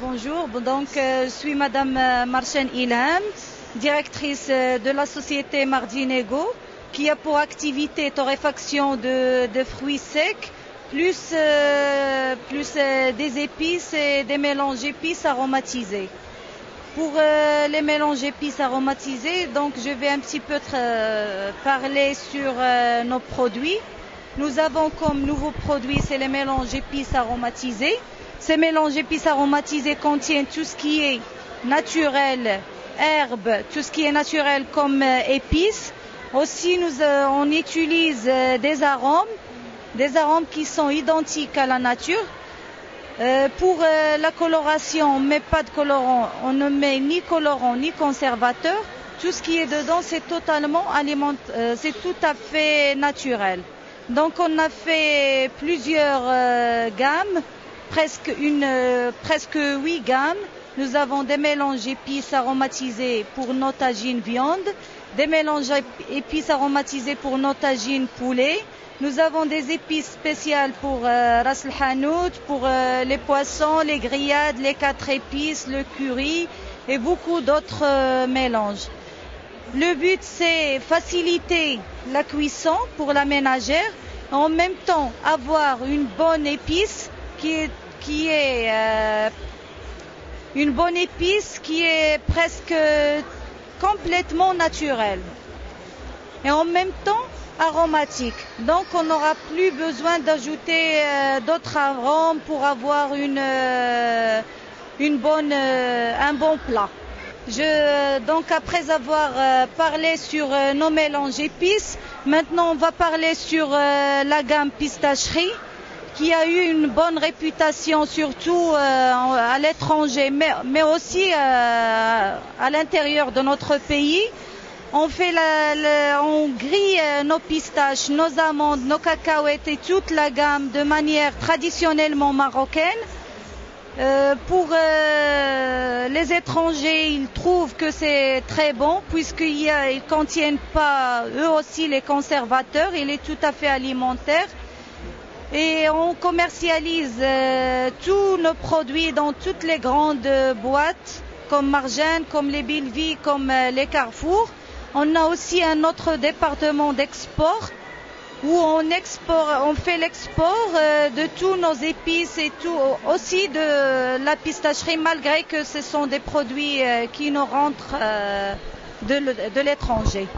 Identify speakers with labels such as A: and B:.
A: Bonjour. Je suis Madame Marchen Ilham, directrice de la société Mardinego, qui a pour activité torréfaction de fruits secs, plus des épices et des mélanges épices aromatisés. Pour les mélanges épices aromatisés, je vais un petit peu parler sur nos produits. Nous avons comme nouveau produit, c'est les mélanges épices aromatisés. Ces mélanges épices aromatisés contiennent tout ce qui est naturel, herbes, tout ce qui est naturel comme épices. Aussi, on utilise des arômes qui sont identiques à la nature. Pour la coloration, on ne met pas de colorant, on ne met ni colorant ni conservateur. Tout ce qui est dedans, c'est totalement c'est tout à fait naturel. Donc on a fait plusieurs gammes, presque 8 gammes. Nous avons des mélanges épices aromatisés pour nos tagines viande, des mélanges épices aromatisés pour nos tagines poulet. Nous avons des épices spéciales pour ras el hanout, pour les poissons, les grillades, les 4 épices, le curry et beaucoup d'autres mélanges. Le but, c'est faciliter la cuisson pour la ménagère, en même temps avoir une bonne épice qui est presque complètement naturelle et en même temps aromatique. Donc on n'aura plus besoin d'ajouter d'autres arômes pour avoir un bon plat. Après avoir parlé sur nos mélanges épices, maintenant on va parler sur la gamme pistacherie, qui a eu une bonne réputation surtout à l'étranger, mais aussi à l'intérieur de notre pays. On grille nos pistaches, nos amandes, nos cacahuètes et toute la gamme de manière traditionnellement marocaine. Pour les étrangers, ils trouvent que c'est très bon puisqu'ils ne contiennent pas eux aussi les conservateurs. Il est tout à fait alimentaire. Et on commercialise tous nos produits dans toutes les grandes boîtes comme Marjane, comme les Bilvi, comme les Carrefour. On a aussi un autre département d'export où on fait l'export de tous nos épices et tout, aussi de la pistacherie, malgré que ce sont des produits qui nous rentrent de l'étranger.